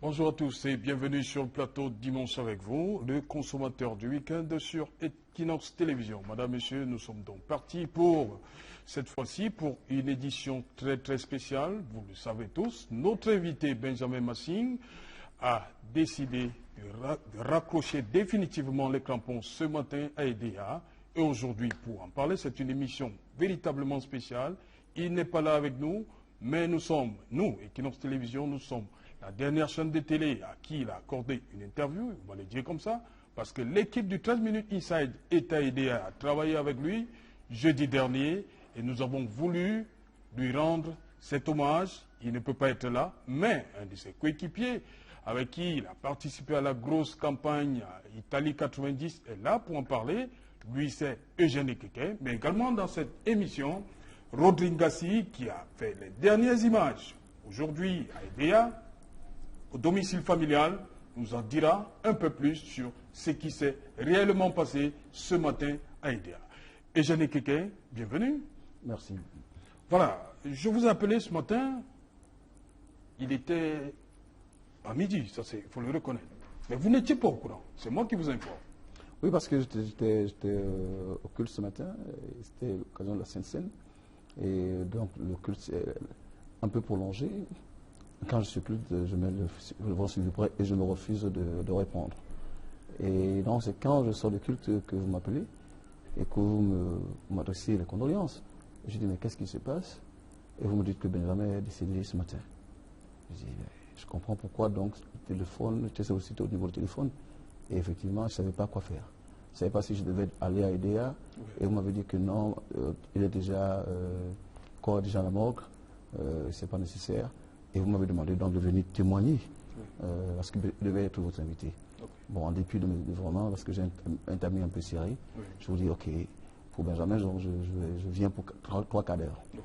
Bonjour à tous et bienvenue sur le plateau Dimanche avec vous, le consommateur du week-end sur Equinox Télévision. Madame, Monsieur, nous sommes donc partis pour, cette fois-ci, pour une édition très spéciale. Vous le savez tous, notre invité Benjamin Massing a décidé de raccrocher définitivement les crampons ce matin à EDEA. Et aujourd'hui, pour en parler, c'est une émission véritablement spéciale. Il n'est pas là avec nous, mais nous, Equinox Télévision, nous sommes la dernière chaîne de télé à qui il a accordé une interview, on va le dire comme ça, parce que l'équipe du 13 minutes Inside est à EDEA a travaillé avec lui jeudi dernier et nous avons voulu lui rendre cet hommage. Il ne peut pas être là, mais un de ses coéquipiers avec qui il a participé à la grosse campagne Italie 90 est là pour en parler. Lui, c'est Eugène Ekeke, mais également dans cette émission, Rodrigue Gassi qui a fait les dernières images aujourd'hui à EDEA, au domicile familial, nous en dira un peu plus sur ce qui s'est réellement passé ce matin à EDEA. Eugène Ekeke, bienvenue. Merci. Voilà, je vous ai appelé ce matin, il était à midi, ça il faut le reconnaître. Mais vous n'étiez pas au courant, c'est moi qui vous informe. Oui, parce que j'étais au culte ce matin, c'était l'occasion de la Sainte-Seine, et donc le culte s'est un peu prolongé. Quand je suis culte, je mets le vent sur le près et je me refuse de répondre. Et donc c'est quand je sors du culte que vous m'appelez et que vous m'adressez les condoléances. Je dis mais qu'est-ce qui se passe? Et vous me dites que Benjamin est décédé ce matin. Je dis je comprends pourquoi donc le téléphone, j'étais sollicité au niveau du téléphone. Et effectivement, je ne savais pas quoi faire. Je ne savais pas si je devais aller à EDEA. Oui. Et vous m'avez dit que non, il est déjà, corps est déjà à la morgue, ce n'est pas nécessaire. Et vous m'avez demandé donc de venir témoigner, oui. Parce qu'il devait être votre invité. Okay. Bon, en dépit de vraiment, parce que j'ai un terme un peu serré, oui. Je vous dis, ok, pour Benjamin, donc je viens pour 3 quarts d'heure. Okay.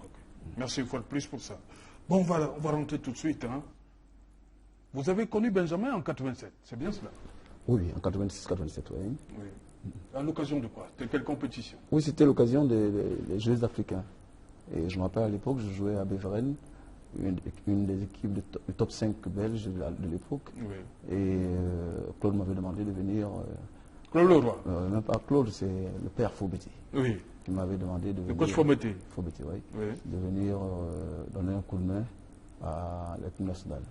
Merci une fois de plus pour ça. Bon, on va rentrer tout de suite. Hein. Vous avez connu Benjamin en 87, c'est bien cela? Oui, en 86-87, oui. Oui. À l'occasion de quoi? De quelle compétition? Oui, c'était l'occasion des Jeux africains. Et je me rappelle à l'époque, je jouais à Beveren, une des équipes du top 5 belges de l'époque. Oui. Et Claude m'avait demandé de venir. Claude Leroy? Même pas Claude, c'est le père Faubetti. Oui. Il m'avait demandé de venir. Le coach Faubetti? Faubetti, oui. Oui. De venir donner un coup de main à l'équipe nationale.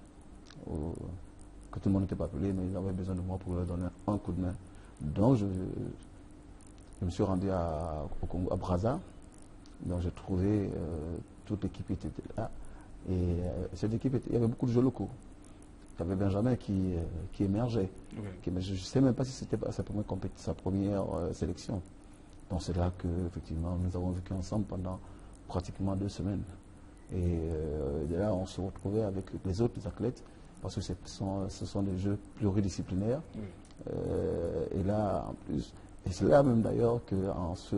Que tout le monde n'était pas appelé, mais ils avaient besoin de moi pour leur donner un coup de main. Donc je me suis rendu à Brazza. Donc j'ai trouvé toute l'équipe était là. Et cette équipe, il y avait beaucoup de jeux locaux. Il y avait Benjamin qui émergeait. Oui. Mais je ne sais même pas si c'était sa première sélection. Donc c'est là qu'effectivement nous avons vécu ensemble pendant pratiquement 2 semaines. Et de là on se retrouvait avec les autres athlètes parce que ce sont des jeux pluridisciplinaires. Oui. Et là en plus, et c'est là même d'ailleurs qu'en se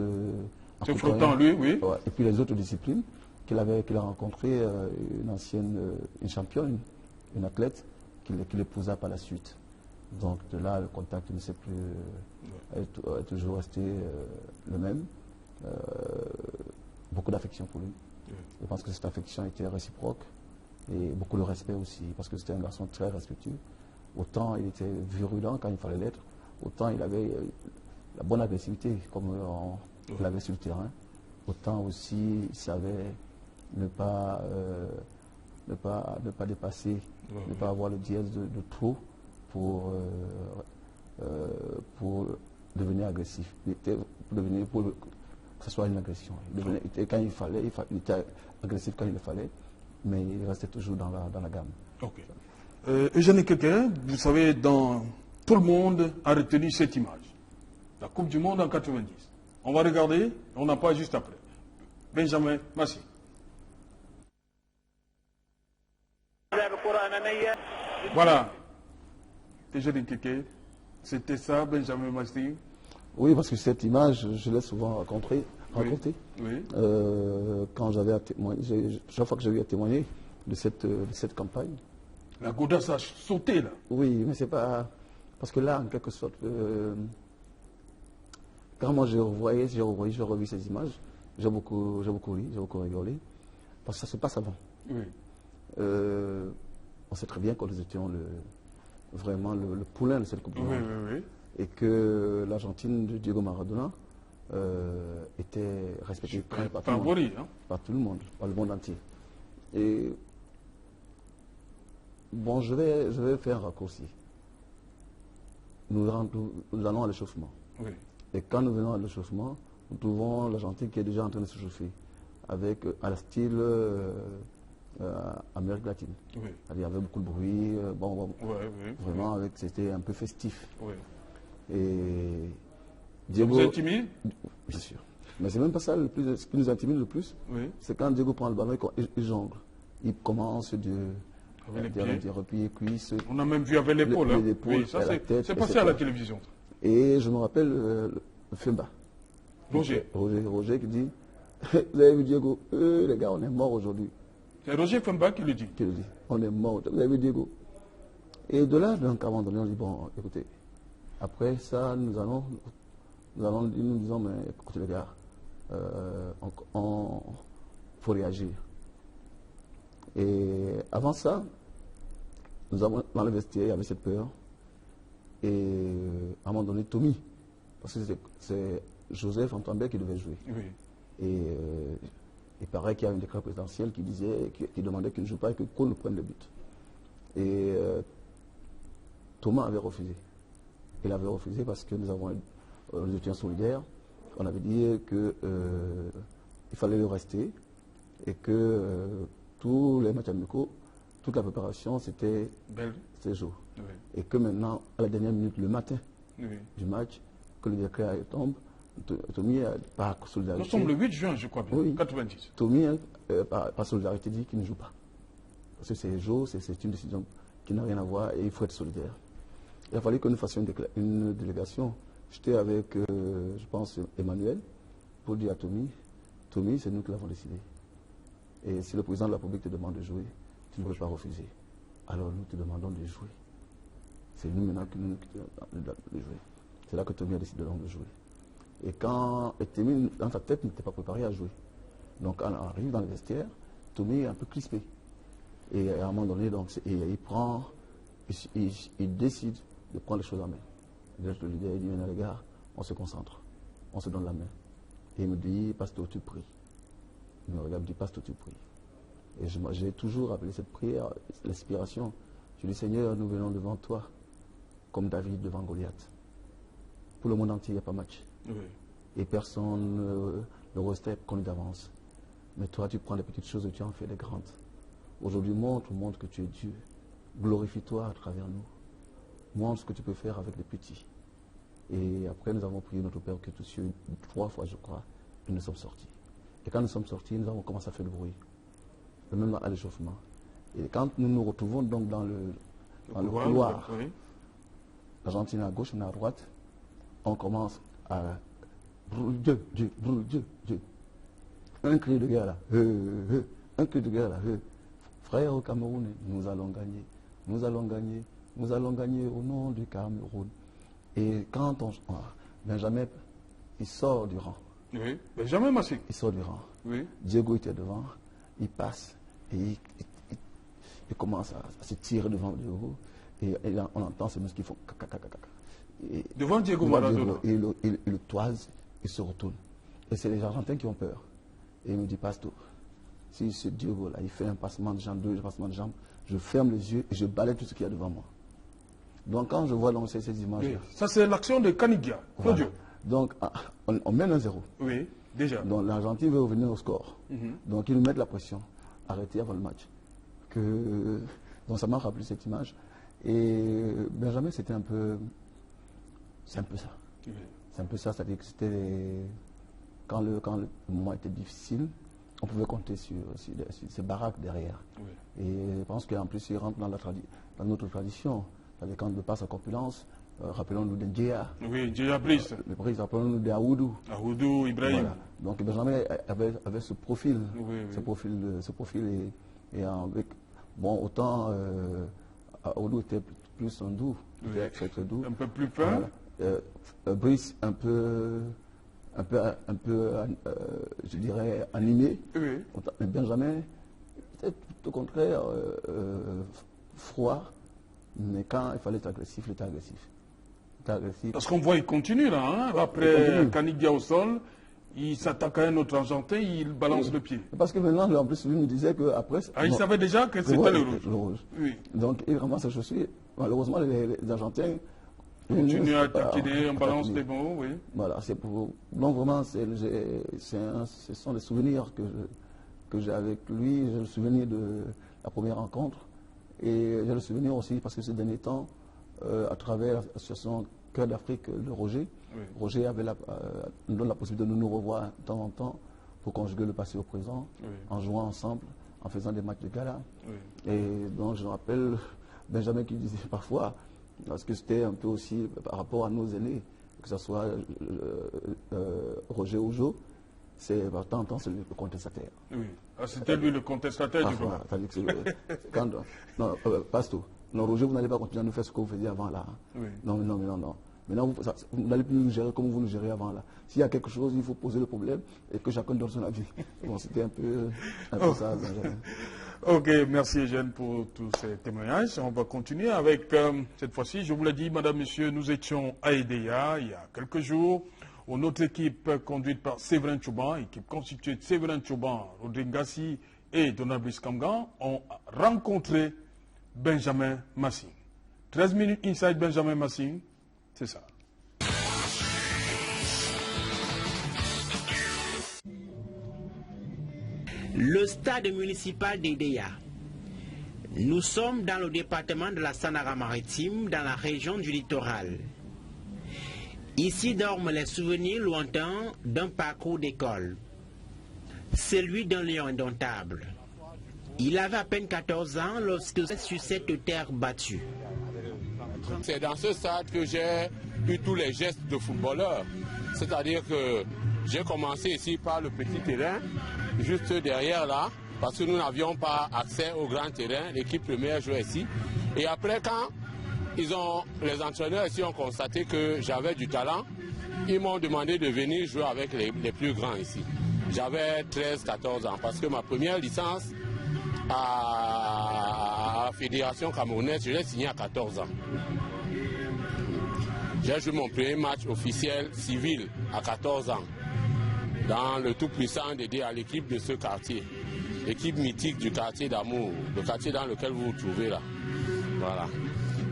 frottant lui, oui. Ouais, et puis les autres disciplines, qu'il a rencontré une championne, une athlète, qu'il épousa par la suite. Donc de là, le contact ne s'est plus, est toujours resté le même. Beaucoup d'affection pour lui. Je pense que cette affection était réciproque et beaucoup de respect aussi, parce que c'était un garçon très respectueux. Autant il était virulent quand il fallait l'être, autant il avait la bonne agressivité, comme on l'avait sur le terrain. Autant aussi il savait ne pas dépasser, ne pas avoir le dièse de trop pour devenir agressif, pour que ce soit une agression. Quand il était agressif quand il le fallait, mais il restait toujours dans la gamme. Ok. Eugène Ekeke, vous savez, tout le monde a retenu cette image. La Coupe du Monde en 90. On va regarder, on n'a pas juste après. Benjamin Massing. Voilà. Eugène Ekeke, c'était ça, Benjamin Massing. Oui, parce que cette image, je l'ai souvent racontée. Oui. Oui. Quand j'avais à témoigner, chaque fois que j'ai eu à témoigner de cette campagne. La Gaudasse a sauté là. Oui, mais c'est pas. Parce que là, en quelque sorte, quand moi j'ai revu ces images, j'ai beaucoup ri, j'ai beaucoup rigolé. Parce que ça se passe avant. Oui. On on sait très bien que nous étions vraiment le poulain de cette Coupe du Oui, Monde. oui, oui. Et que l'Argentine de Diego Maradona était respectée Super par tout le monde. favori, hein. Par tout le monde, par le monde entier. Et bon, je vais faire un raccourci. Nous allons à l'échauffement. Oui, Et quand nous venons à l'échauffement, nous trouvons l'Argentine qui est déjà en train de se chauffer, avec à la style Amérique latine. oui, Il y avait beaucoup de bruit, oui. vraiment, c'était un peu festif. Oui. Et Ça vous intimide? Bien sûr. Mais c'est même pas ça ce qui nous intimide le plus. Oui. C'est quand Diego prend le ballon et il jongle. Il commence Avec les pieds. replier cuisses. On a même vu avec l'épaule. Hein. Oui, ça c'est passé à la télévision. Et je me rappelle le Femba. Roger qui dit vous avez vu Diego, les gars, on est morts aujourd'hui. C'est Roger Femba qui le dit. On est morts. Vous avez vu Diego. Et de là, donc, à un moment donné, on dit bon, écoutez, après ça, nous disons, mais écoutez les gars, faut réagir. Et avant ça, nous avons dans le vestiaire, il y avait cette peur. Et à un moment donné, Tommy, parce que c'est Joseph Antoine qui devait jouer. Oui. Et il paraît qu'il y a un décret présidentiel qui demandait qu'il ne joue pas et que Kohl prenne le but. Et Thomas avait refusé. Il avait refusé parce que nous étions solidaires. On avait dit qu'il fallait le rester et que tous les matchs amicaux, toute la préparation, c'était jour. Oui. Et que maintenant, à la dernière minute, le matin Oui. du match, que le décret tombe, Tommy, par solidarité. Nous sommes le 8 juin, je crois bien, oui, 90. Tommy, par solidarité, dit qu'il ne joue pas. Parce que c'est jour, c'est une décision qui n'a rien à voir et il faut être solidaire. Il a fallu que nous fassions une délégation. J'étais avec, je pense, Emmanuel, pour dire à Tommy, c'est nous qui l'avons décidé. Et si le président de la République te demande de jouer, tu ne peux pas refuser. Alors nous te demandons de jouer. C'est nous maintenant qui nous de jouer. C'est là que Tommy a décidé de jouer. Et Tommy, dans sa tête, n'était pas préparé à jouer. Donc quand on arrive dans le vestiaire, Tommy est un peu crispé. Et à un moment donné, donc, il décide de prendre les choses en main. Le leader, il dit, maintenant les gars, on se concentre, on se donne la main. Et il me dit, pasteur, tu pries. Il me regarde, il me dit, pasteur, tu pries. Et j'ai toujours appelé cette prière l'inspiration. Je dis, Seigneur, nous venons devant toi, comme David devant Goliath. Pour le monde entier, il n'y a pas match. Oui. Et personne ne restait connu d'avance. Mais toi, tu prends les petites choses et tu en fais des grandes. Aujourd'hui, montre que tu es Dieu. Glorifie-toi à travers nous. Montre ce que tu peux faire avec les petits. Et après, nous avons prié notre Père qui est aux cieux 3 fois, je crois, et nous sommes sortis. Et quand nous sommes sortis, nous avons commencé à faire le bruit. Le même à l'échauffement. Et quand nous nous retrouvons donc dans le couloir, oui. l'Argentine à gauche, on est à droite, on commence à brûle Dieu, Dieu, brûle Dieu, Dieu. Un cri de guerre là, un cri de guerre là. Frères au Cameroun, nous allons gagner, nous allons gagner, nous allons gagner au nom du Cameroun. Et quand Benjamin, il sort du rang. Oui, Benjamin Massé. Il sort du rang. Oui. Diego était devant, il passe et il commence à se tirer devant Diego. Et on entend ces musiques qui font caca. Devant Diego Maradona. Il le toise, il se retourne. Et c'est les Argentins qui ont peur. Et il me dit, pasteur, si ce Diego-là, il fait un passement de jambes, 2 passements de jambes, je ferme les yeux et je balaye tout ce qu'il y a devant moi. Donc quand je vois donc ces images-là. Oui. Ça, c'est l'action de Canigia, Claudio. Donc on mène 1-0. Oui, déjà. Donc l'Argentine veut revenir au score. Donc ils nous mettent la pression. Arrêtez avant le match. Donc ça m'a rappelé cette image. Et Benjamin, c'était un peu. C'est un peu ça. Oui. C'est un peu ça, c'est-à-dire que c'était. Quand le moment était difficile, on pouvait compter sur ces baraques derrière. Oui. Et je pense qu'en plus, il rentre dans notre tradition. C'est-à-dire quand on passe à corpulence, rappelons-nous de Ndjéa. Oui, Ndjéa Brice. Le Brice, rappelons-nous de Aoudou. Aoudou, Ibrahim. Voilà. Donc Benjamin avait ce profil. Oui. Ce profil et avec. Bon, autant Aoudou était plus doux. Oui. Très doux. Un peu plus fin. Voilà. Brice, un peu, je dirais, animé. Oui. Mais Benjamin, peut-être tout au contraire, froid, mais quand il fallait être agressif, il était agressif. Parce qu'on voit, il continue là. Hein? Après Kanigia au sol, il s'attaque à un autre Argentin, il balance le pied. Parce que maintenant, en plus, lui nous disait qu'après... Ah, il savait déjà que c'était le rouge. Le rouge. Oui. Donc, il ramasse sa chaussure. Malheureusement, les Argentins... Continuent à taquiner, on balance des mots, oui. Voilà, c'est pour... Donc, vraiment, ce sont des souvenirs que j'ai avec lui. J'ai le souvenir de la première rencontre. Et j'ai le souvenir aussi, parce que ces derniers temps, à travers l'association Cœur d'Afrique de Roger, oui. Roger nous donne la possibilité de nous revoir de temps en temps pour conjuguer le passé au présent, oui. En jouant ensemble, en faisant des matchs de gala. Oui. Et donc je me rappelle Benjamin qui disait parfois, parce que c'était un peu aussi par rapport à nos aînés, que ce soit Roger Ojo, c'est par temps en temps c'est le contestataire. Oui. Ah, c'était lui le contestataire du groupe. Non, Pasto. Non, Roger, vous n'allez pas continuer à nous faire ce que vous faisiez avant là. Oui. Non. Maintenant, vous n'allez plus nous gérer comme vous nous gérez avant là. S'il y a quelque chose, il faut poser le problème et que chacun donne son avis. Bon, c'était un peu ça. Ok, merci Eugène pour tous ces témoignages. On va continuer avec, cette fois-ci, je vous l'ai dit, madame, monsieur, nous étions à Edea il y a quelques jours, où notre équipe conduite par Séverin Tchouban, équipe constituée de Séverin Tchouban, Rodringassi et Donabris Kamgan, ont rencontré Benjamin Massing. 13 minutes inside Benjamin Massing, c'est ça. Le stade municipal d'Edea. Nous sommes dans le département de la Sanara-Maritime, dans la région du littoral. Ici dorment les souvenirs lointains d'un parcours d'école. Celui d'un lion indomptable. Il avait à peine 14 ans lorsque sur cette terre battue. C'est dans ce stade que j'ai eu tous les gestes de footballeur. C'est-à-dire que j'ai commencé ici par le petit terrain, juste derrière là, parce que nous n'avions pas accès au grand terrain. L'équipe première jouait ici. Et après, quand les entraîneurs ici ont constaté que j'avais du talent, ils m'ont demandé de venir jouer avec les plus grands ici. J'avais 13-14 ans, parce que ma première licence à la Fédération camerounaise, je l'ai signé à 14 ans. J'ai joué mon premier match officiel civil à 14 ans, dans le tout-puissant d'aider à l'équipe de ce quartier, l'équipe mythique du quartier d'Amour, le quartier dans lequel vous vous trouvez là. Voilà.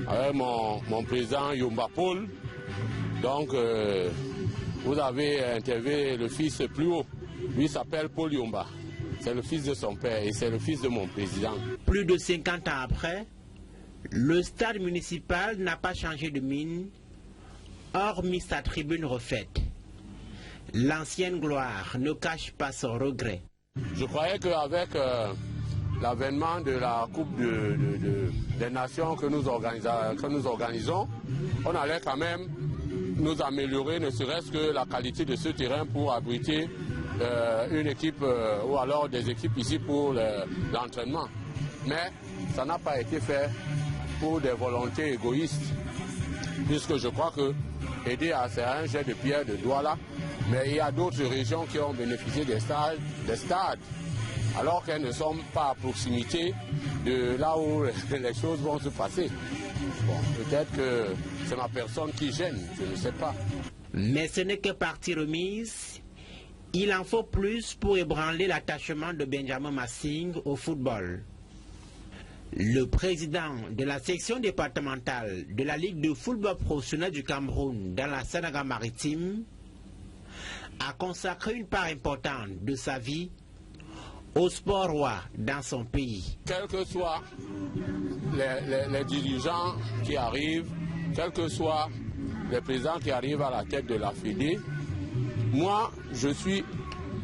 Avec mon président Yomba Paul, donc vous avez interviewé le fils plus haut, lui s'appelle Paul Yomba. C'est le fils de son père et c'est le fils de mon président. Plus de 50 ans après, le stade municipal n'a pas changé de mine, hormis sa tribune refaite. L'ancienne gloire ne cache pas son regret. Je croyais qu'avec l'avènement de la Coupe des Nations que nous organisons, on allait quand même nous améliorer, ne serait-ce que la qualité de ce terrain pour abriter une équipe ou alors des équipes ici pour l'entraînement. Mais ça n'a pas été fait pour des volontés égoïstes, puisque je crois que Edea, c'est un jet de pierre de Douala, mais il y a d'autres régions qui ont bénéficié des stades, alors qu'elles ne sont pas à proximité de là où les choses vont se passer. Bon, peut-être que c'est ma personne qui gêne, je ne sais pas. Mais ce n'est que partie remise. Il en faut plus pour ébranler l'attachement de Benjamin Massing au football. Le président de la section départementale de la Ligue de football professionnel du Cameroun dans la Sénégal-Maritime a consacré une part importante de sa vie au sport roi dans son pays. Quels que soient les dirigeants qui arrivent, quels que soient les présidents qui arrivent à la tête de la Fédé, moi, je suis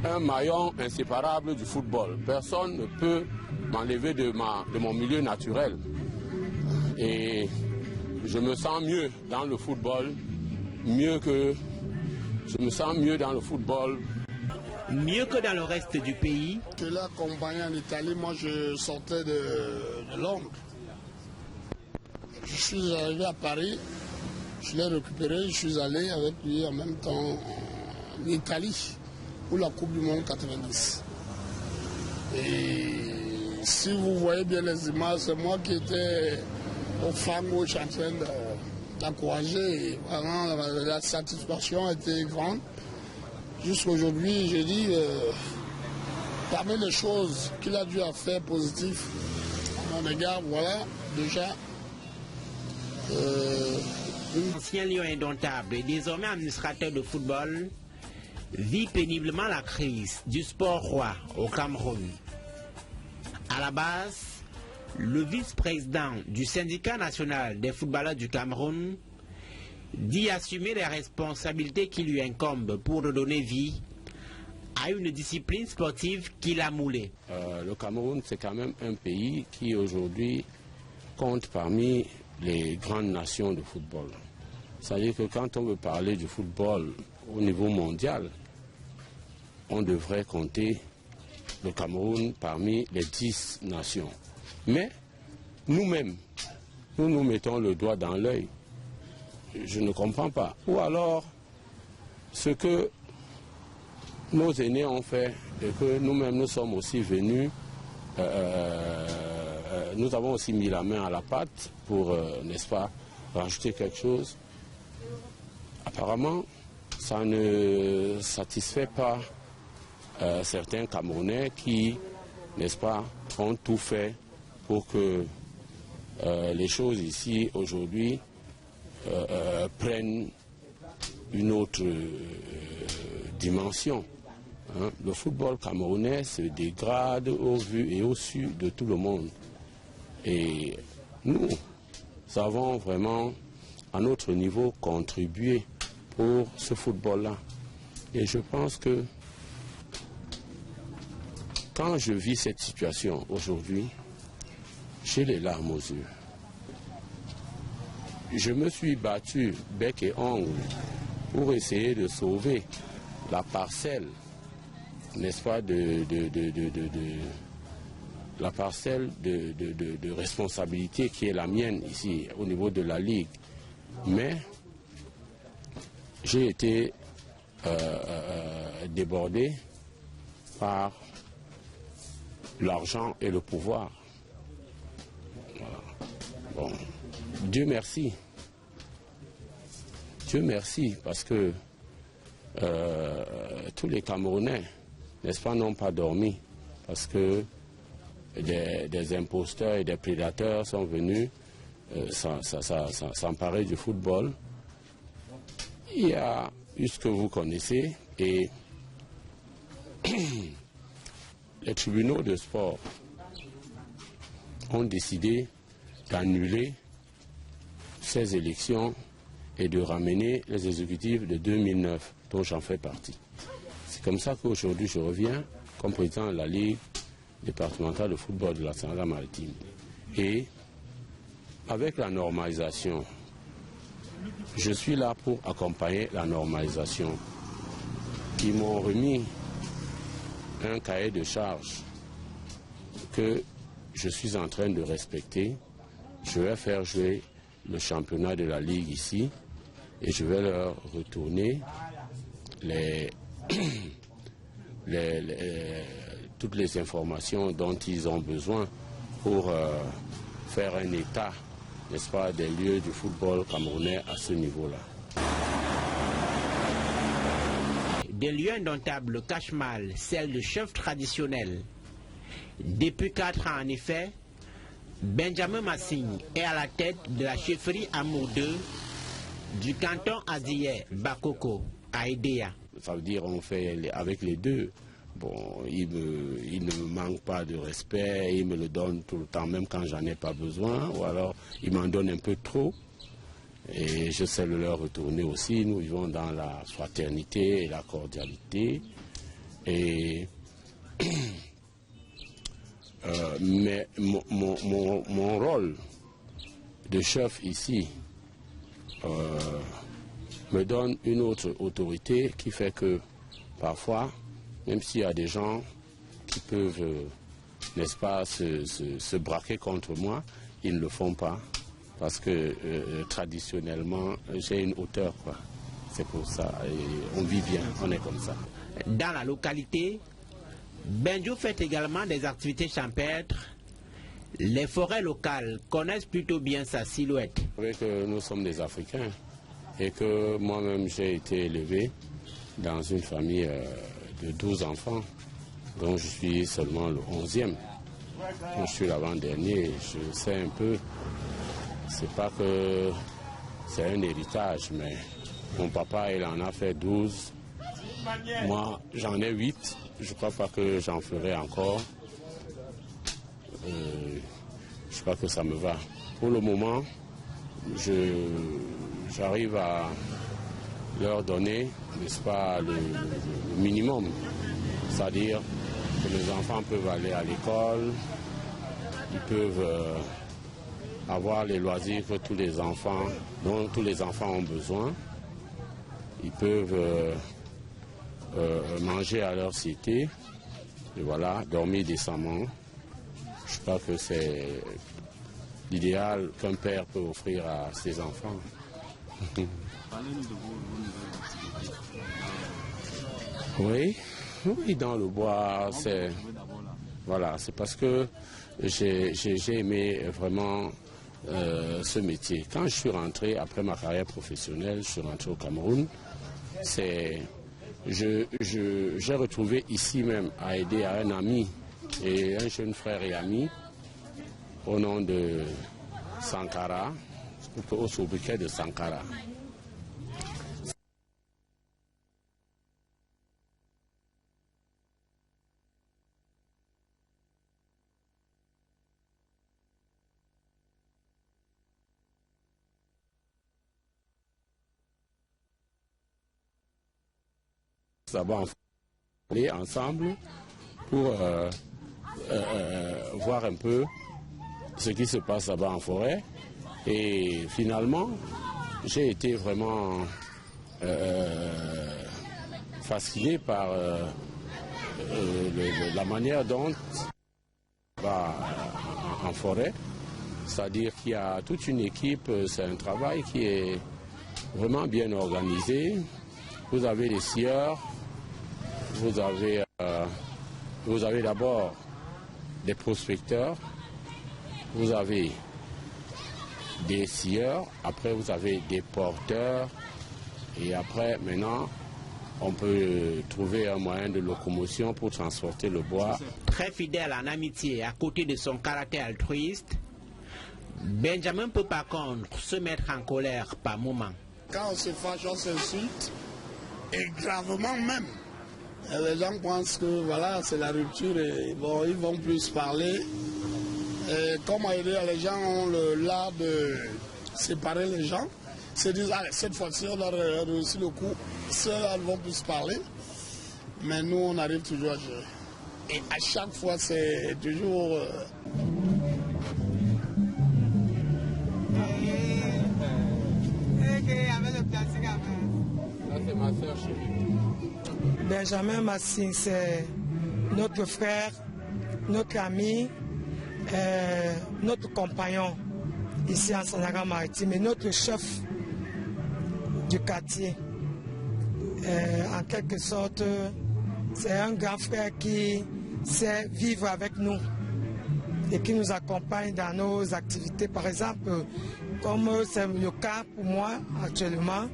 un maillon inséparable du football. Personne ne peut m'enlever de mon milieu naturel. Et je me sens mieux dans le football, mieux que dans le reste du pays. Je l'ai accompagné en Italie, moi je sortais de Londres. Je suis arrivé à Paris, je l'ai récupéré, je suis allé avec lui en même temps en Italie pour la Coupe du Monde 90. Et Si vous voyez bien les images, c'est moi qui étais au fan gauche en train d'encourager. Vraiment, la satisfaction était grande. Jusqu'aujourd'hui, je dis, parmi les choses qu'il a dû faire positives à mon égard, voilà, déjà. L'ancien lion indomptable et désormais administrateur de football vit péniblement la crise du sport roi au Cameroun. À la base, le vice-président du syndicat national des footballeurs du Cameroun dit assumer les responsabilités qui lui incombent pour redonner vie à une discipline sportive qu'il a moulée. Le Cameroun, c'est quand même un pays qui aujourd'hui compte parmi les grandes nations de football. C'est-à-dire que quand on veut parler du football au niveau mondial, on devrait compter le Cameroun parmi les 10 nations. Mais nous-mêmes, nous mettons le doigt dans l'œil. Je ne comprends pas. Ou alors, ce que nos aînés ont fait et que nous-mêmes nous sommes aussi venus, nous avons aussi mis la main à la pâte pour, n'est-ce pas, rajouter quelque chose. Apparemment, ça ne satisfait pas certains Camerounais qui, n'est-ce pas, ont tout fait pour que les choses ici aujourd'hui prennent une autre dimension. Hein. Le football camerounais se dégrade au vu et au su de tout le monde. Et nous avons vraiment, à notre niveau, contribué pour ce football-là. Et je pense que quand je vis cette situation aujourd'hui, j'ai les larmes aux yeux. Je me suis battu bec et ongle pour essayer de sauver la parcelle, n'est-ce pas, la parcelle de responsabilité qui est la mienne ici au niveau de la Ligue. Mais j'ai été débordé par l'argent et le pouvoir. Voilà. Bon. Dieu merci. Dieu merci parce que tous les Camerounais, n'est-ce pas, n'ont pas dormi parce que des imposteurs et des prédateurs sont venus s'emparer du football. Il y a eu ce que vous connaissez et les tribunaux de sport ont décidé d'annuler ces élections et de ramener les exécutifs de 2009, dont j'en fais partie. C'est comme ça qu'aujourd'hui je reviens comme président de la Ligue départementale de football de la Senegal-Maritime. Et avec la normalisation, je suis là pour accompagner la normalisation. Ils m'ont remis un cahier de charges que je suis en train de respecter. Je vais faire jouer le championnat de la Ligue ici et je vais leur retourner toutes les informations dont ils ont besoin pour faire un état, n'est-ce pas, des lieux du football camerounais à ce niveau-là. Des lieux indomptables cachent mal celle de chef traditionnel. Depuis 4 ans en effet, Benjamin Massing est à la tête de la chefferie Amour 2 du canton azillais Bakoko à Edea. Ça veut dire on fait avec les deux. Bon, il ne me manque pas de respect, il me le donne tout le temps, même quand j'en ai pas besoin, ou alors il m'en donne un peu trop. Et je sais le leur retourner aussi. Nous vivons dans la fraternité et la cordialité. Et mais mon rôle de chef ici me donne une autre autorité qui fait que parfois, même s'il y a des gens qui peuvent, n'est-ce pas, se braquer contre moi, ils ne le font pas. Parce que traditionnellement, j'ai une hauteur, quoi. C'est pour ça. Et on vit bien, on est comme ça. Dans la localité, Benjo fait également des activités champêtres Les forêts locales connaissent plutôt bien sa silhouette. Vous savez que nous sommes des Africains et que moi-même j'ai été élevé dans une famille de 12 enfants, dont je suis seulement le 11e. Quand je suis l'avant-dernier, je sais un peu, c'est pas que c'est un héritage, mais mon papa il en a fait 12, moi j'en ai 8, je crois pas que j'en ferai encore. Je crois que ça me va. Pour le moment, j'arrive à leur donner, n'est-ce pas, le minimum. C'est-à-dire que les enfants peuvent aller à l'école, ils peuvent avoir les loisirs que tous les enfants, dont tous les enfants ont besoin. Ils peuvent manger à leur cité, et voilà, dormir décemment. Je crois que c'est l'idéal qu'un père peut offrir à ses enfants. Oui, dans le bois, c'est voilà, c'est parce que j'ai aimé vraiment ce métier. Quand je suis rentré après ma carrière professionnelle, je suis rentré au Cameroun. J'ai retrouvé ici même à aider à un ami et un jeune frère et ami au nom de Sankara, au sobriquet de Sankara. Ça va aller ensemble pour voir un peu ce qui se passe là-bas en forêt. Et finalement, j'ai été vraiment fasciné par la manière dont va en forêt. C'est-à-dire qu'il y a toute une équipe, c'est un travail qui est vraiment bien organisé. Vous avez les scieurs, vous avez d'abord des prospecteurs, vous avez des scieurs, après vous avez des porteurs, et après maintenant on peut trouver un moyen de locomotion pour transporter le bois. Très fidèle en amitié à côté de son caractère altruiste, Benjamin peut par contre se mettre en colère par moments. Quand on se fâche, on s'insulte, et gravement même. Et les gens pensent que voilà, c'est la rupture et bon, ils vont plus parler. Et comme les gens ont l'art de séparer les gens, ils se disent, allez, cette fois-ci on a réussi le coup, ceux-là vont plus parler. Mais nous, on arrive toujours à gérer. Et à chaque fois, c'est toujours... Là, c'est ma soeur chérie. Benjamin Massing, c'est notre frère, notre ami, notre compagnon ici en Sandaga-Maritime et notre chef du quartier. En quelque sorte, c'est un grand frère qui sait vivre avec nous et qui nous accompagne dans nos activités. Par exemple, comme c'est le cas pour moi actuellement,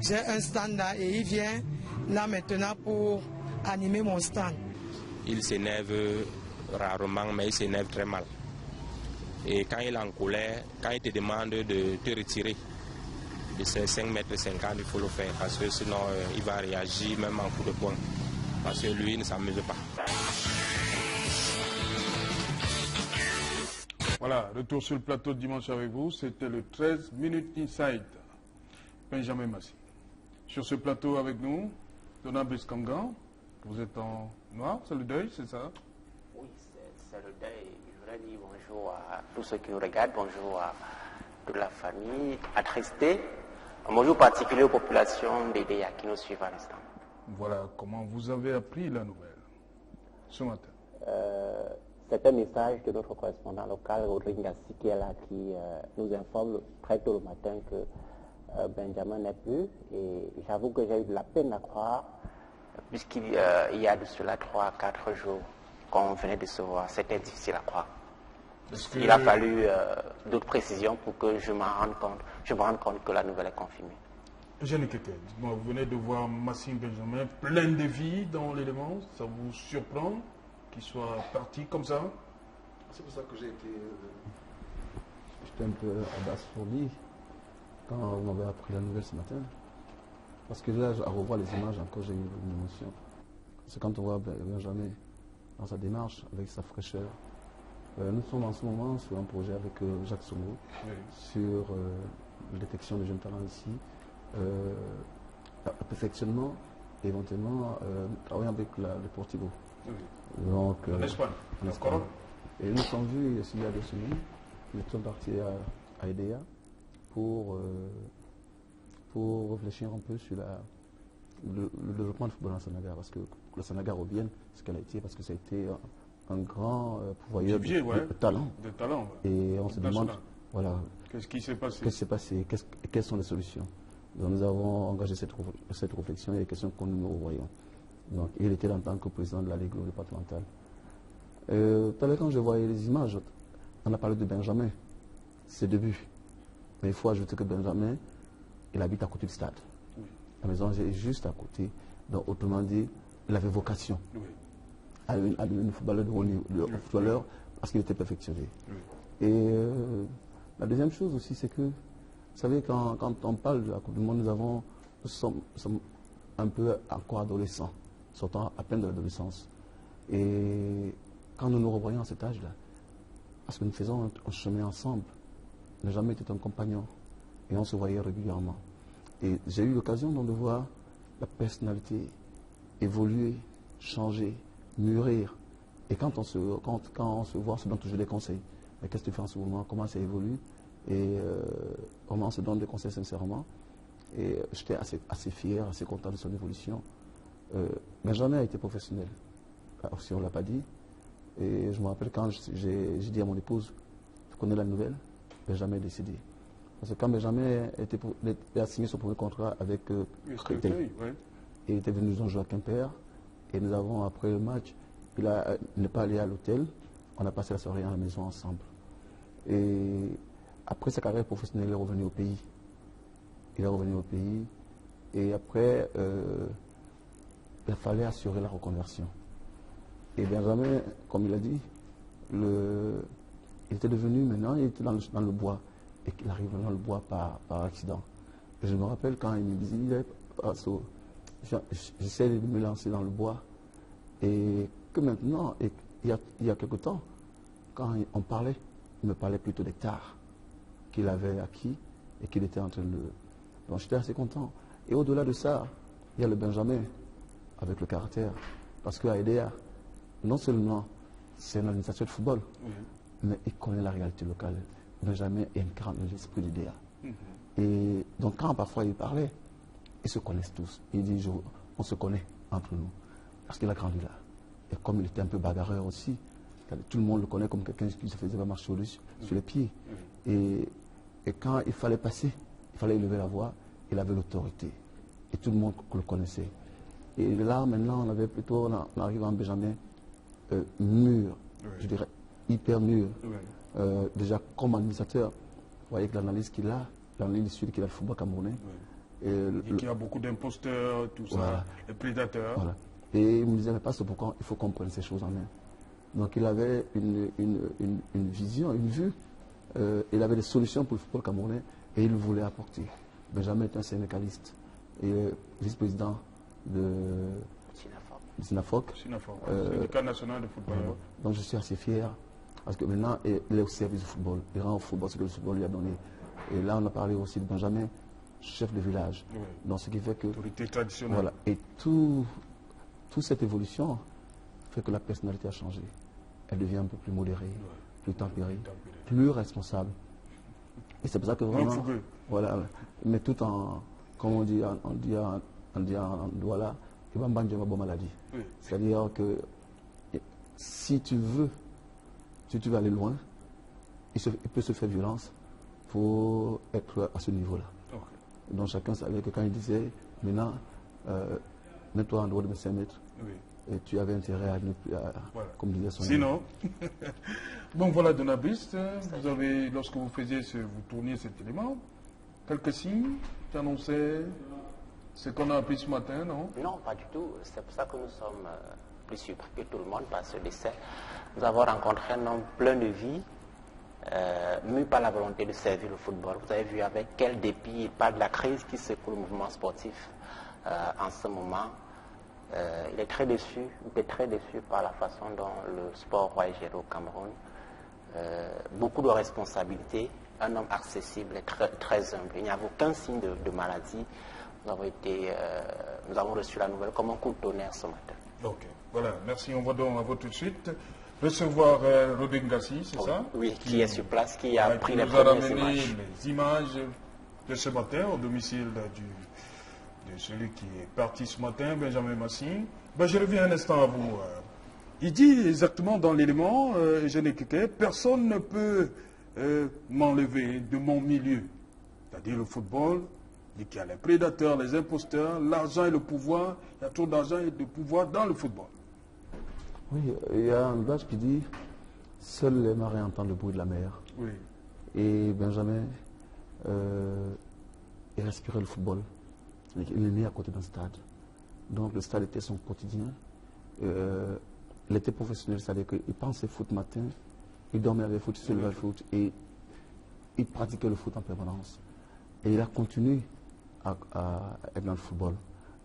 j'ai un stand là et il vient là maintenant pour animer mon stand. Il s'énerve rarement, mais il s'énerve très mal. Et quand il est en colère, quand il te demande de te retirer de ces 5,50 m, il faut le faire parce que sinon il va réagir même en coup de poing. Parce que lui ne s'amuse pas. Voilà, retour sur le plateau de dimanche avec vous. C'était le 13 Minutes Inside. Benjamin Massing. Sur ce plateau avec nous, Donna Biskangan, vous êtes en noir, c'est le deuil, c'est ça? Oui, c'est le deuil. Je voudrais dire bonjour à tous ceux qui nous regardent, bonjour à toute la famille attristée, un bonjour particulier aux populations d'Edea qui nous suivent à l'instant. Voilà, comment vous avez appris la nouvelle ce matin? C'est un message de notre correspondant local, Rodrigue Ngassi, qui est là, qui nous informe très tôt le matin que Benjamin n'est plus, et j'avoue que j'ai eu de la peine à croire, puisqu'il y a de cela 3 à 4 jours qu'on venait de se voir. C'était difficile à croire. Il a fallu d'autres précisions pour que je me rende compte que la nouvelle est confirmée. Jeanne Keke, vous venez de voir Massing Benjamin plein de vie dans l'élément. Ça vous surprend qu'il soit parti comme ça? C'est pour ça que j'étais un peu abasourdi quand on m'avait appris la nouvelle ce matin. Parce que là, à revoir les images, encore j'ai eu une émotion. C'est quand on voit Benjamin dans sa démarche, avec sa fraîcheur. Nous sommes en ce moment sur un projet avec Jacques Songo sur la détection des jeunes talents ici, le perfectionnement et éventuellement travailler avec le Portigo. Donc, en Espagne. Et nous sommes vus il y a 2 semaines. Nous sommes partis à EDEA pour réfléchir un peu sur le développement du football en Sénégal, parce que le Sénégal revienne ce qu'elle a été, parce que ça a été un grand pourvoyeur de talent. Et on se demande, voilà, qu'est-ce qui s'est passé? Qu'est-ce qui s'est passé? Quelles sont les solutions? Donc nous avons engagé cette réflexion et les questions que nous revoyons. Donc il était en tant que président de la Ligue départementale. Tout à l'heure, quand je voyais les images, on a parlé de Benjamin, ses débuts. Mais il faut ajouter que Benjamin, il habite à côté du stade. Oui. La maison est juste à côté. Donc, autrement dit, il avait vocation à devenir footballeur de haut niveau, footballeur, parce qu'il était perfectionné. Oui. Et la deuxième chose aussi, c'est que, vous savez, quand on parle de la Coupe du Monde, nous sommes un peu encore adolescents, sortant à peine de l'adolescence. Et quand nous nous revoyons à cet âge-là, parce que nous faisons un chemin ensemble, on n'a jamais été un compagnon, et on se voyait régulièrement. Et j'ai eu l'occasion de voir la personnalité évoluer, changer, mûrir. Et quand on se voit, on se donne toujours des conseils. Mais qu'est-ce que tu fais en ce moment? Comment ça évolue? Et comment on se donne des conseils sincèrement? Et j'étais assez fier, assez content de son évolution. Benjamin a été professionnel, si on ne l'a pas dit. Et je me rappelle quand j'ai dit à mon épouse, tu connais la nouvelle? Benjamin est décédé. Parce que quand Benjamin a signé son premier contrat avec Créteil, il était venu nous en jouer à Quimper. Et nous avons, après le match, il n'est pas allé à l'hôtel. On a passé la soirée à la maison ensemble. Et après sa carrière professionnelle, il est revenu au pays. Il est revenu au pays. Et après, il fallait assurer la reconversion. Et Benjamin, comme il a dit, il était devenu, maintenant, il était dans le bois. Et qu'il arrive dans le bois par accident. Et je me rappelle quand il me disait, j'essaie de me lancer dans le bois. Et que maintenant, il y a quelque temps, quand on parlait, il me parlait plutôt d'hectares qu'il avait acquis et qu'il était en train de... Donc j'étais assez content. Et au-delà de ça, il y a le Benjamin avec le caractère. Parce qu'à EDEA, non seulement c'est un administrateur de football, mais il connaît la réalité locale. Benjamin incarne l'esprit d'EDEA. Et donc quand parfois il parlait, ils se connaissent tous. Il dit, on se connaît entre nous. Parce qu'il a grandi là. Et comme il était un peu bagarreur aussi, tout le monde le connaît comme quelqu'un qui se faisait pas marcher sur les pieds. Et quand il fallait passer, il fallait élever la voix, il avait l'autorité. Et tout le monde le connaissait. Et là, maintenant, on arrive en Benjamin mûr, je dirais hyper mûr. Déjà comme administrateur, vous voyez que l'analyse qu'il a, l'analyse sud qu'il a le football camerounais. Et qu'il y a beaucoup d'imposteurs, tout ça, les prédateurs. Voilà. Et il me disait, mais pas c'est pourquoi il faut qu'on prenne ces choses en main. Donc il avait une vision, une vue. Il avait des solutions pour le football camerounais et il voulait apporter. Benjamin est un sénégaliste et vice-président de Sinafoc. Syndicat national de football. Donc je suis assez fier parce que maintenant il est au service du football. Il rend au football ce que le football lui a donné. Et là on a parlé aussi de Benjamin, chef de village. Donc ce qui fait que... Autorité traditionnelle. Voilà. Et toute cette évolution fait que la personnalité a changé. Elle devient un peu plus modérée, plus tempérée, plus responsable. Et c'est pour ça que vraiment... Voilà. Mais tout en... Comme on dit en Douala, il va me bandir ma bonne maladie. C'est-à-dire que si tu veux aller loin, il peut se faire violence pour être à ce niveau-là. Donc chacun savait que quand il disait, maintenant, mets-toi en dehors de mes 5 mètres, et tu avais intérêt à ne plus, Voilà. comme disait son Sinon, bon voilà Donabiste, vous avez, lorsque vous faisiez vous tourniez cet élément, quelques signes qui annonçaient ce qu'on a appris ce matin, non? Non, pas du tout. C'est pour ça que nous sommes plus surpris que tout le monde par ce décès. Nous avons rencontré un homme plein de vie, mû par la volonté de servir le football. Vous avez vu avec quel dépit il parle de la crise qui secoue le mouvement sportif en ce moment. Il est très déçu, il était très déçu par la façon dont le sport est géré au Cameroun. Beaucoup de responsabilités, un homme accessible et très, très humble. Il n'y avait aucun signe de maladie. Nous avons reçu la nouvelle comme un coup de tonnerre ce matin. Ok, voilà, merci. On va donc tout de suite recevoir Rodin Gassi, c'est ça? Oui, qui est sur place, qui a pris les premières images. premières images. Les images de ce matin au domicile de celui qui est parti ce matin, Benjamin Massing. Ben, je reviens un instant à vous. Il dit exactement dans l'élément, Eugène Keke, personne ne peut m'enlever de mon milieu, c'est-à-dire le football. Il dit qu'il y a les prédateurs, les imposteurs, l'argent et le pouvoir. Il y a trop d'argent et de pouvoir dans le football. Oui, il y a un adage qui dit « Seuls les marins entendent le bruit de la mer ». Oui. Et Benjamin, il respirait le football. Il est né à côté d'un stade. Donc le stade était son quotidien. Il était professionnel, c'est-à-dire qu'il pensait foot matin, il dormait avec le foot, il se levait avec le foot, et il pratiquait le foot en permanence. Et il a continué à être dans le football.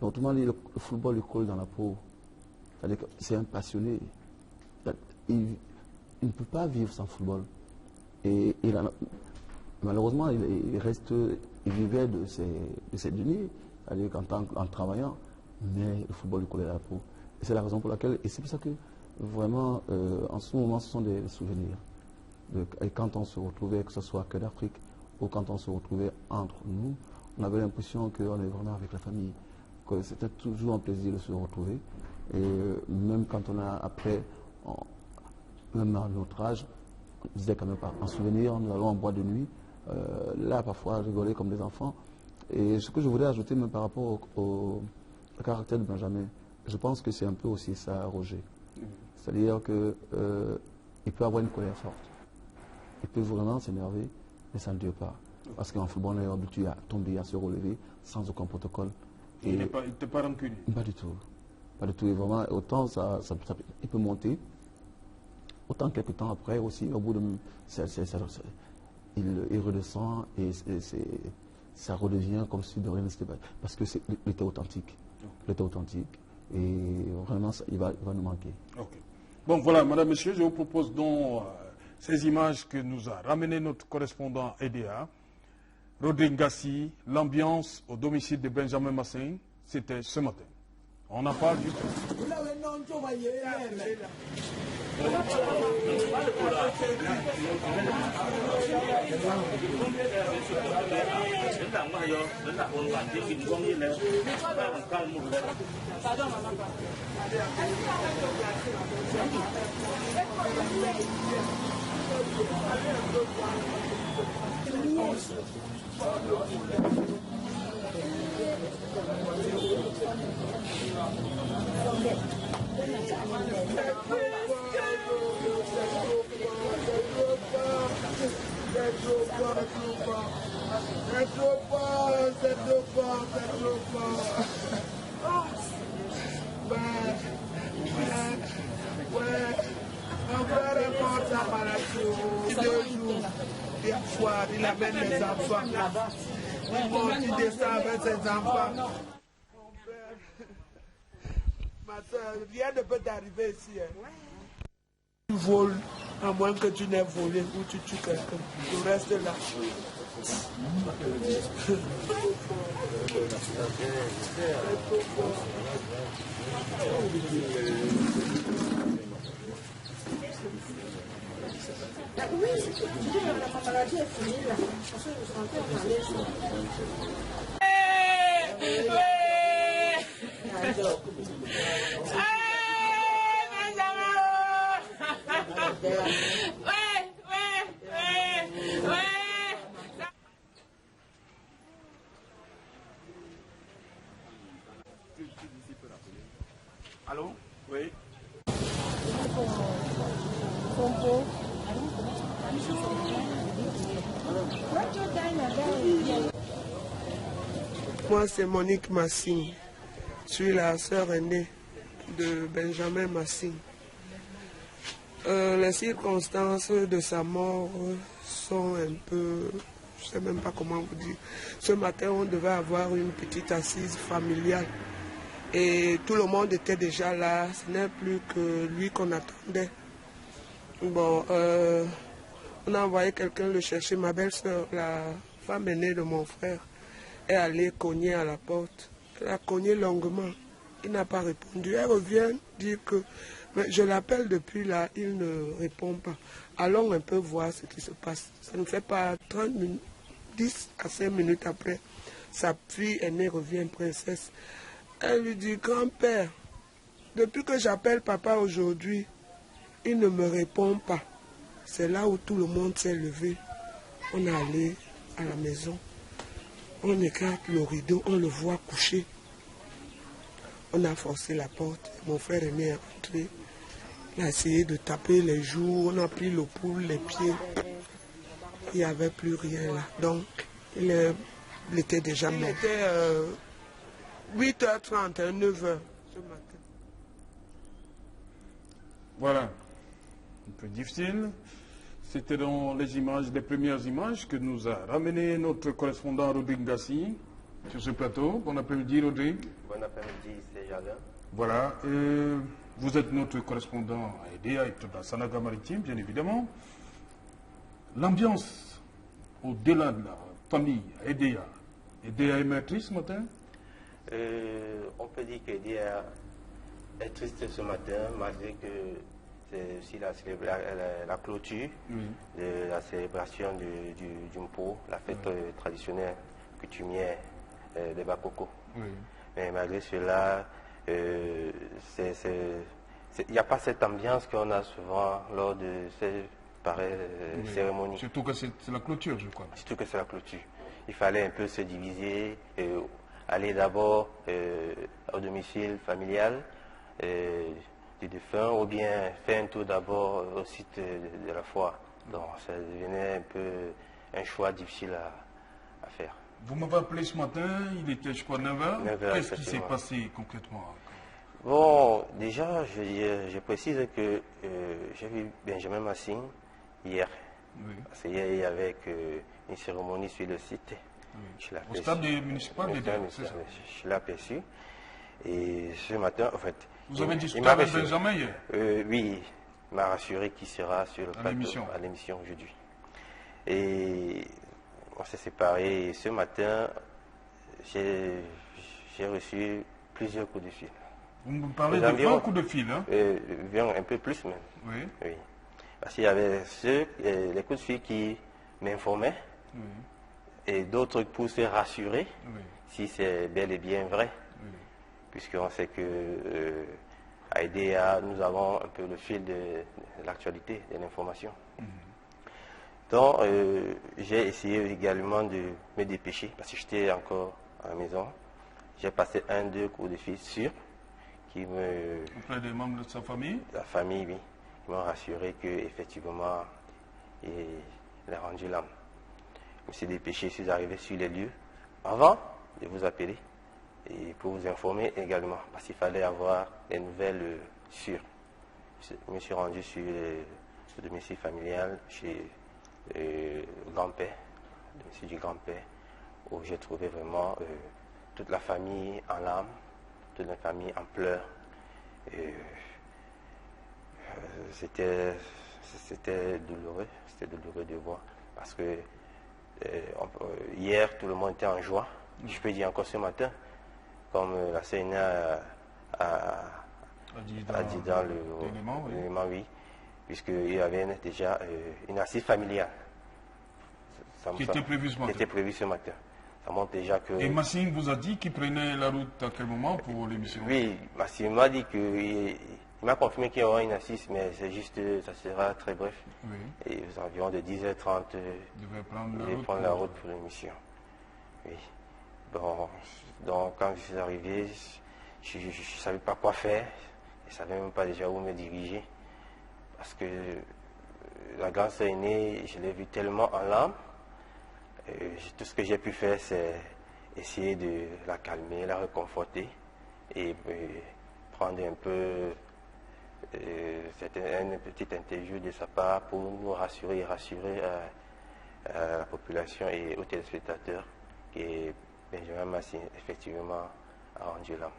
Donc, autrement dit, le football lui colle dans la peau. C'est-à-dire que c'est un passionné. Il ne peut pas vivre sans football. Et malheureusement, il vivait de ses deniers, c'est-à-dire en travaillant, mais le football lui collait à la peau. Et c'est la raison pour laquelle, et c'est pour ça que vraiment, en ce moment, ce sont des souvenirs. Et quand on se retrouvait, que ce soit que d'Afrique, ou quand on se retrouvait entre nous, on avait l'impression qu'on est vraiment avec la famille, que c'était toujours un plaisir de se retrouver. Et même quand on a, après, même à notre âge, on disait quand même pas, en souvenir, nous allons en boîte de nuit, là parfois rigoler comme des enfants. Et ce que je voudrais ajouter même par rapport au caractère de Benjamin, je pense que c'est un peu aussi ça, Roger. C'est-à-dire qu'il peut avoir une colère forte. Il peut vraiment s'énerver, mais ça ne dure pas. Parce qu'en football, on est habitué à tomber, à se relever sans aucun protocole. Et il n'était pas rancunier? Pas du tout. Pas du tout. Et vraiment, autant il peut monter, autant quelques temps après aussi, au bout de... il redescend et ça redevient comme si de rien n'était pas. Parce qu'il était authentique. Il était authentique. Et vraiment, il va nous manquer. Ok. Bon, voilà, madame, monsieur, je vous propose donc ces images que nous a ramenées notre correspondant EDA. Rodrigue Gassi, l'ambiance au domicile de Benjamin Massing, c'était ce matin. On en parle juste. Il amène les enfants là-bas. Il descend avec ses enfants. Ma soeur, rien ne peut t'arriver ici. Tu voles, à moins que tu n'aies volé ou tu tues quelqu'un. Tu restes là. Oui, la maladie est finie là. Parce que je suis en train de parler. Allô? Moi, c'est Monique Massing. Je suis la sœur aînée de Benjamin Massing. Les circonstances de sa mort sont un peu... Je ne sais même pas comment vous dire. Ce matin, on devait avoir une petite assise familiale. Et tout le monde était déjà là. Ce n'est plus que lui qu'on attendait. Bon, on a envoyé quelqu'un le chercher. Ma belle-sœur, la femme aînée de mon frère, est allée cogner à la porte. Elle a cogné longuement. Il n'a pas répondu. Elle revient dire que... Mais je l'appelle depuis là, il ne répond pas. Allons un peu voir ce qui se passe. Ça ne fait pas 30 minutes, 10 à 5 minutes après, sa fille aînée revient, princesse. Elle lui dit, grand-père, depuis que j'appelle papa aujourd'hui, il ne me répond pas. C'est là où tout le monde s'est levé. On est allé à la maison. On écarte le rideau, on le voit couché. On a forcé la porte. Mon frère aîné est rentré. Il a essayé de taper les joues, on a pris le pouls, les pieds. Il n'y avait plus rien là. Donc, il était déjà mort. Il était 8h30, 9h ce matin. Voilà. Un peu difficile. C'était dans les images, les premières images que nous a ramené notre correspondant Rodrigue Gassi sur ce plateau. Bon après-midi, Rodrigue. Bon après-midi, c'est Jardin. Voilà. Vous êtes notre correspondant à EDEA et dans Sanaga Maritime, bien évidemment. L'ambiance au-delà de la famille à EDEA. EDEA est maîtrise ce matin? On peut dire qu'EDEA est triste ce matin, malgré que c'est aussi la clôture de la célébration du Mpo, la fête traditionnelle coutumière des Bakoko. Mais malgré cela, il n'y a pas cette ambiance qu'on a souvent lors de ces pareilles cérémonies. Surtout que c'est la clôture, je crois. Surtout que c'est la clôture. Il fallait un peu se diviser, aller d'abord au domicile familial du défunt, ou bien faire un tour d'abord au site de la foire. Donc ça devenait un peu un choix difficile à faire. Vous m'avez appelé ce matin, il était je crois 9h. Qu'est-ce qui s'est passé concrètement? Bon, déjà, je précise que j'ai vu Benjamin Massing hier. Parce qu'hier, il y avait une cérémonie sur le site. Au stade municipal de je l'ai aperçu. Et ce matin, en fait... Vous avez discuté avec Benjamin hier? Oui, il m'a rassuré qu'il sera sur le plateau à l'émission aujourd'hui. Et on s'est séparés. Et ce matin, j'ai reçu plusieurs coups de fil. Vous me parlez de 20 coups de fil, hein? Un peu plus même. Oui. Parce qu'il y avait les coups de fil qui m'informaient et d'autres pour se rassurer si c'est bel et bien vrai. Puisqu'on sait que à EDEA, nous avons un peu le fil de l'actualité, de l'information. Donc, j'ai essayé également de me dépêcher, parce que j'étais encore à la maison. J'ai passé 1-2 coups de fil sûrs qui me... Auprès des membres de sa famille? La famille, oui. Ils m'ont rassuré qu'effectivement, il a rendu l'âme. Je me suis dépêché, je suis arrivé sur les lieux avant de vous appeler. Et pour vous informer également, parce qu'il fallait avoir des nouvelles sûres. Je me suis rendu sur le domicile familial chez le grand-père, le domicile du grand-père, où j'ai trouvé vraiment toute la famille en larmes, toute la famille en pleurs. C'était douloureux de voir, parce que hier, tout le monde était en joie. Je peux dire encore ce matin, comme la CNA a dit dans l'élément, oui, puisqu'il y avait déjà une assise familiale qui était prévue ce matin. Ça montre déjà que... Et Massing vous a dit qu'il prenait la route à quel moment pour l'émission? Oui, Massing m'a dit qu'il m'a confirmé qu'il y aura une assise, mais c'est juste, ça sera très bref. Et aux environs de 10h30, il devait prendre la route pour l'émission. Oui. Bon, donc quand je suis arrivé, je ne savais pas quoi faire, je ne savais même pas déjà où me diriger, parce que la grande sœur aînée, je l'ai vue tellement en larmes, tout ce que j'ai pu faire, c'est essayer de la calmer, la réconforter et prendre un peu une petite interview de sa part pour nous rassurer et rassurer la population et aux téléspectateurs que Benjamin Massing effectivement a rendu l'âme.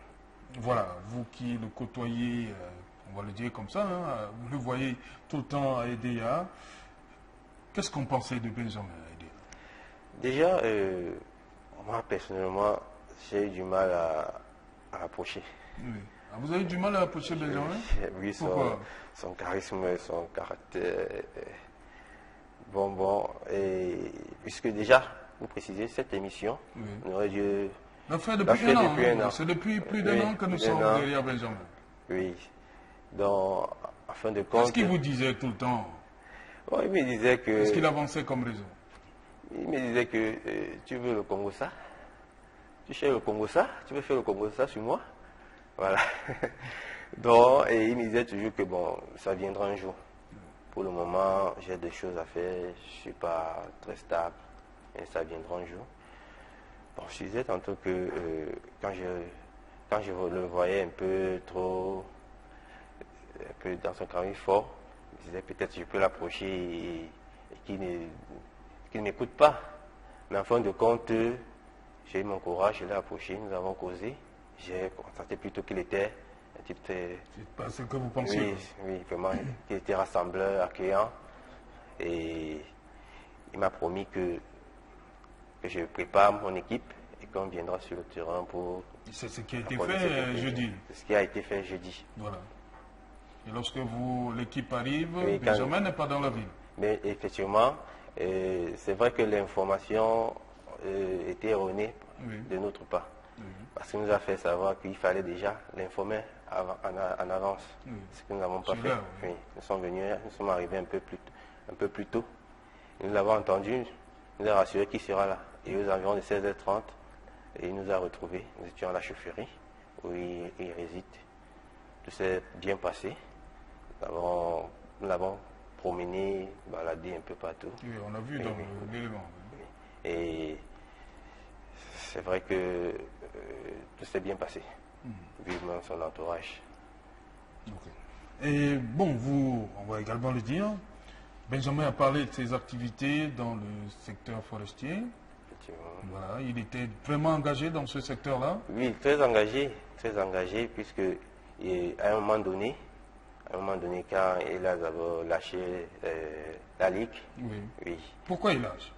Voilà, vous qui le côtoyez, on va le dire comme ça, hein, vous le voyez tout le temps à EDA. Qu'est-ce qu'on pensait de Benjamin à EDA? Déjà, moi personnellement, j'ai eu du mal à approcher. Oui. Ah, vous avez du mal à approcher Benjamin? Oui, son charisme, son caractère. Et puisque déjà, vous précisez, cette émission, on aurait dû la fait depuis un an. C'est depuis plus d'un an que nous sommes derrière Benjamin. Oui. Donc, en fin de compte... Qu'est-ce qu'il vous disait tout le temps? Bon, il me disait que... Qu'est-ce qu'il avançait comme raison? Il me disait que tu veux le Congo ça? Tu cherches le Congo ça? Tu veux faire le Congo ça sur moi? Voilà. Donc, et il me disait toujours que bon, ça viendra un jour. Pour le moment, j'ai des choses à faire, je ne suis pas très stable, et ça viendra un jour. Bon, je disais tantôt que quand je le voyais un peu trop, un peu dans son carré fort, je disais peut-être que je peux l'approcher et qu'il ne m'écoute pas. Mais en fin de compte, j'ai eu mon courage, je l'ai approché, nous avons causé. J'ai constaté plutôt qu'il était un type très... C'est pas ce que vous pensiez? Oui, vraiment, qu'il était rassembleur, accueillant. Et il m'a promis que je prépare mon équipe et qu'on viendra sur le terrain pour... C'est ce qui a été fait jeudi. C'est ce qui a été fait jeudi. Voilà. Et lorsque l'équipe arrive, Benjamin n'est pas dans la ville. Mais effectivement, c'est vrai que l'information était erronée de notre part. Parce qu'il nous a fait savoir qu'il fallait déjà l'informer en avance. Ce que nous n'avons pas fait. Oui. Nous sommes arrivés un peu plus tôt. Nous l'avons entendu, nous a rassuré qu'il sera là. Et aux environs de 16h30, il nous a retrouvés. Nous étions à la chaufferie où il réside. Tout s'est bien passé. Nous l'avons promené, baladé un peu partout. Oui, on a vu dans l'élément. Et c'est vrai que tout s'est bien passé, vivement son entourage. Okay. Et bon, on va également le dire, Benjamin a parlé de ses activités dans le secteur forestier. Voilà, il était vraiment engagé dans ce secteur-là? Oui, très engagé, puisque à un moment donné, quand il a d'abord lâché la Ligue. Oui. Pourquoi il lâche?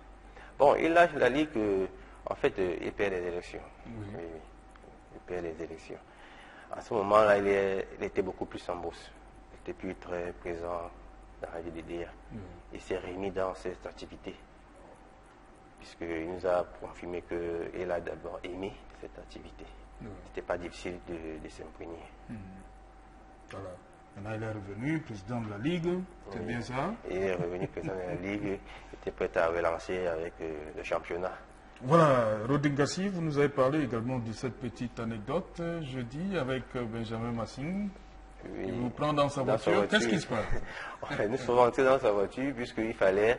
Bon, il lâche la Ligue, en fait, il perd les élections. Oui. Il perd les élections. À ce moment-là, il était beaucoup plus en bourse. Il n'était plus très présent dans la vie d'EDA. Il s'est remis dans cette activité. Puisqu'il nous a confirmé qu'il a d'abord aimé cette activité. C'était pas difficile de s'imprégner. Voilà. Maintenant, il est revenu président de la Ligue, c'est bien ça? Il est revenu président de la Ligue, il était prêt à relancer avec le championnat. Voilà, Rodingassi, vous nous avez parlé également de cette petite anecdote jeudi avec Benjamin Massing. Oui, il vous prend dans sa voiture. Qu'est-ce qui se passe? Nous sommes entrés dans sa voiture puisqu'il fallait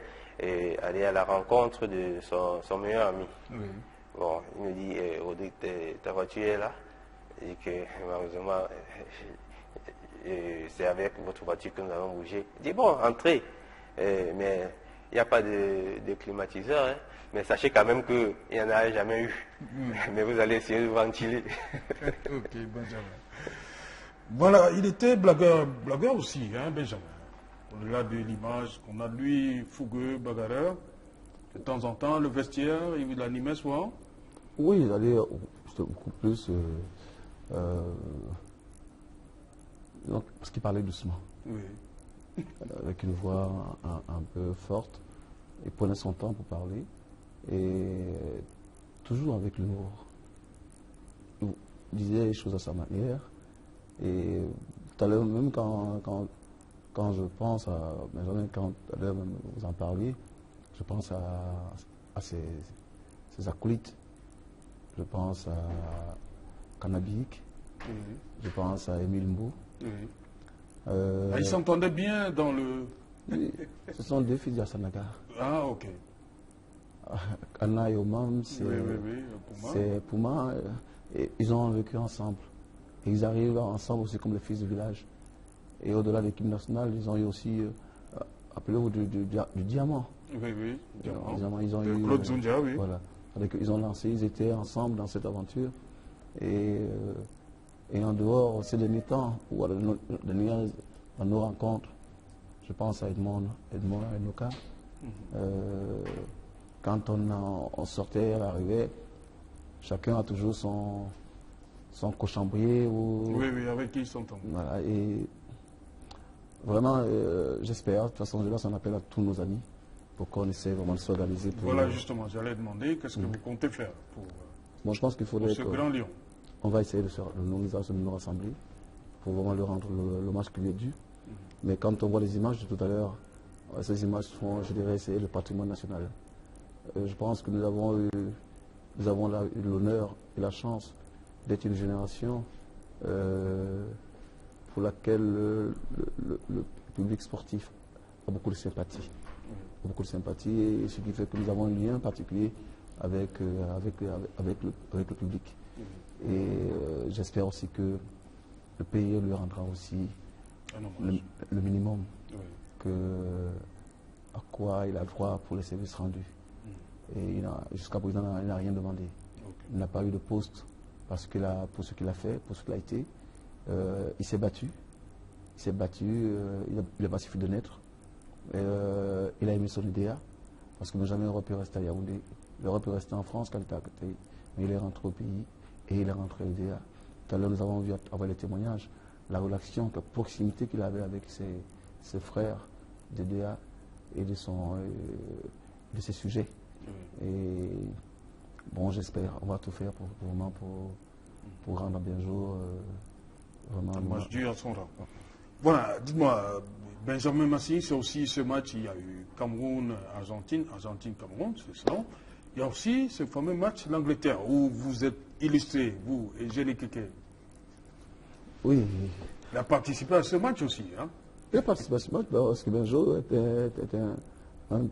aller à la rencontre de son meilleur ami. Oui. Bon, il nous dit, Rodrigue, ta voiture est là. Et que malheureusement, c'est avec votre voiture que nous avons bougé. Il dit, bon, entrez. Mais il n'y a pas de climatiseur. Hein. Mais sachez quand même qu'il n'y en a jamais eu. Mais vous allez essayer de ventiler. Ok, Benjamin. Voilà, il était blagueur aussi, hein, Benjamin. Au-delà de l'image qu'on a de lui, fougueux, bagarreur. De temps en temps, le vestiaire, il animait souvent. Oui, il allait beaucoup plus... parce qu'il parlait doucement. Oui. Avec une voix un peu forte. Il prenait son temps pour parler. Et toujours avec l'humour. Il disait les choses à sa manière. Et tout à l'heure, même quand je pense à Benjamin, quand tout à l'heure vous en parliez, je pense à ses acolytes. Je pense à Kanabik. Je pense à Émile Mbou. Ils s'entendaient bien dans le... Oui, ce sont deux fils d'Assanaga. Ah, ok. Anna et Oman, c'est Pouma. Et ils ont vécu ensemble. Et ils arrivent ensemble aussi comme les fils du village. Et au-delà de l'équipe nationale, ils ont eu aussi appelé du diamant. Oui, diamant. Ils ont eu Claude Zunja, oui. Voilà. Ils ont lancé, ils étaient ensemble dans cette aventure. Et en dehors, ces derniers temps, ou dans nos rencontres, je pense à Edmond et Noka. Quand on sortait, on arrivait, chacun a toujours son cochambrier. Oui, avec qui ils s'entendent. Voilà, et vraiment, j'espère, de toute façon, je lance un appel à tous nos amis pour qu'on essaie vraiment de s'organiser. Voilà, justement, j'allais demander qu'est-ce que vous comptez faire pour je pense qu'il faudrait ce grand lion. On va essayer de nous rassembler pour vraiment leur rendre l'hommage qui lui est dû. Mais quand on voit les images de tout à l'heure, ces images sont, je dirais, c'est le patrimoine national. Je pense que nous avons eu l'honneur et la chance d'être une génération pour laquelle le public sportif a beaucoup de sympathie. Beaucoup de sympathie, et ce qui fait que nous avons un lien particulier avec le public. Et j'espère aussi que le pays lui rendra aussi le minimum à quoi il a droit pour les services rendus. Et jusqu'à présent, il n'a rien demandé. Il n'a pas eu de poste pour ce qu'il a fait, pour ce qu'il a été. Il s'est battu. Il n'a pas suffi de naître. Il a aimé son idéal, parce que jamais l'Europe est restée à Yaoundé. L'Europe est restée en France quand il était à côté. Mais il est rentré au pays et il est rentré à l'idéal. Tout à l'heure, nous avons vu avoir les témoignages, la relation, la proximité qu'il avait avec ses frères d'EDA et de ses sujets. Et bon, j'espère, on va tout faire pour rendre bien jour vraiment. Moi, je dis à son rang. Voilà, dites-moi, Benjamin Massing, c'est aussi ce match, il y a eu Cameroun-Argentine, Argentine-Cameroun, c'est ça. Il y a aussi ce fameux match, l'Angleterre, où vous êtes illustré, vous et Gély Kéké. Oui. Il a participé à ce match aussi. Hein? Il a participé à ce match parce que Benjo était un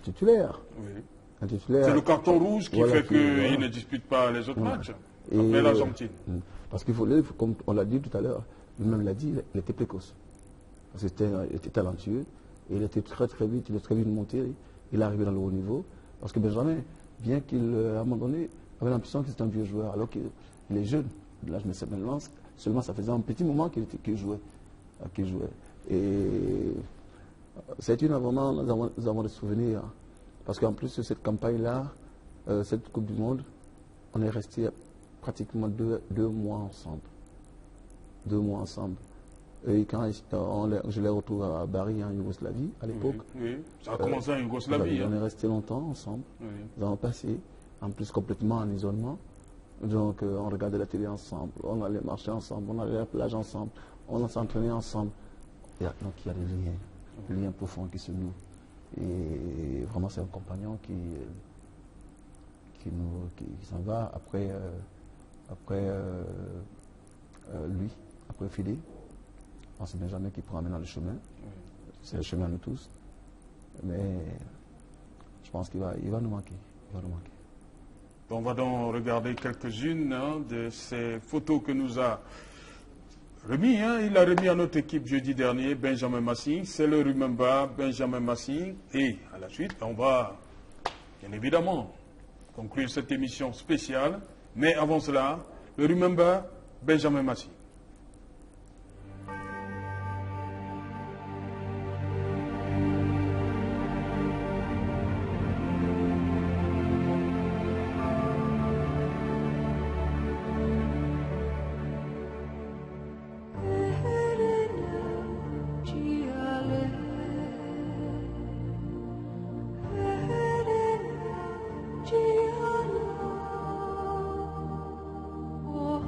titulaire. Oui. Un titulaire. C'est le carton rouge qui fait qu'il ne dispute pas les autres matchs, après l'Argentine. Parce qu'il faut, comme on l'a dit tout à l'heure, lui-même l'a dit, il était précoce. Parce qu'il était talentueux, et il était très vite, il est très vite monté, il est arrivé dans le haut niveau. Parce que Benjamin, bien qu'il, à un moment donné, avait l'impression que c'était un vieux joueur, alors qu'il est jeune, de l'âge de 7 ans, seulement ça faisait un petit moment qu'il jouait. Et c'est vraiment, nous avons des souvenirs. Parce qu'en plus de cette campagne-là, cette Coupe du Monde, on est resté pratiquement deux mois ensemble. 2 mois ensemble. Et quand je l'ai retrouvé à Bari, en Yougoslavie, à l'époque. Oui, ça a commencé en Yougoslavie. On est resté longtemps ensemble. Oui. Nous avons passé, en plus complètement en isolement. Donc on regardait la télé ensemble, on allait marcher ensemble, on allait à la plage ensemble, on s'entraînait ensemble. Donc il y a des liens profonds qui se nouent. Et vraiment c'est un compagnon qui s'en va après lui, après Fidé. C'est Benjamin qui prend maintenant le chemin. Oui. C'est le chemin de tous. Mais je pense qu'il va nous manquer. On va donc regarder quelques-unes de ces photos que nous a remis. Il a remis à notre équipe jeudi dernier, Benjamin Massing. C'est le Remember Benjamin Massing. Et à la suite, on va bien évidemment conclure cette émission spéciale. Mais avant cela, le Remember Benjamin Massing. Oh,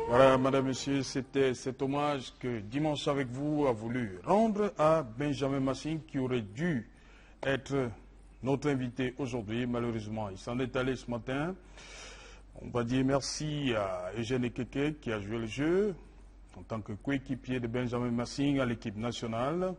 Voilà, madame, monsieur, c'était cet hommage que Dimanche avec vous a voulu rendre à Benjamin Massing, qui aurait dû être notre invité aujourd'hui. Malheureusement, il s'en est allé ce matin. On va dire merci à Eugène Ekeke qui a joué le jeu en tant que coéquipier de Benjamin Massing à l'équipe nationale.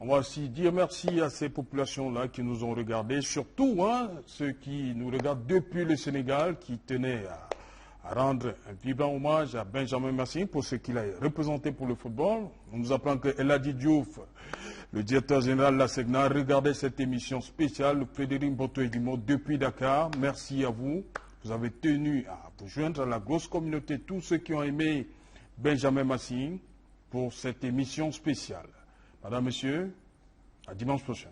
On va aussi dire merci à ces populations-là qui nous ont regardés, surtout ceux qui nous regardent depuis le Sénégal, qui tenaient à rendre un vibrant hommage à Benjamin Massing pour ce qu'il a représenté pour le football. On nous apprend que Eladi Diouf, le directeur général de la SEGNA, regardait cette émission spéciale. Frédéric Boto-Edimo depuis Dakar, merci à vous. Vous avez tenu à vous joindre à la grosse communauté, tous ceux qui ont aimé Benjamin Massing pour cette émission spéciale. Madame, Monsieur, à dimanche prochain.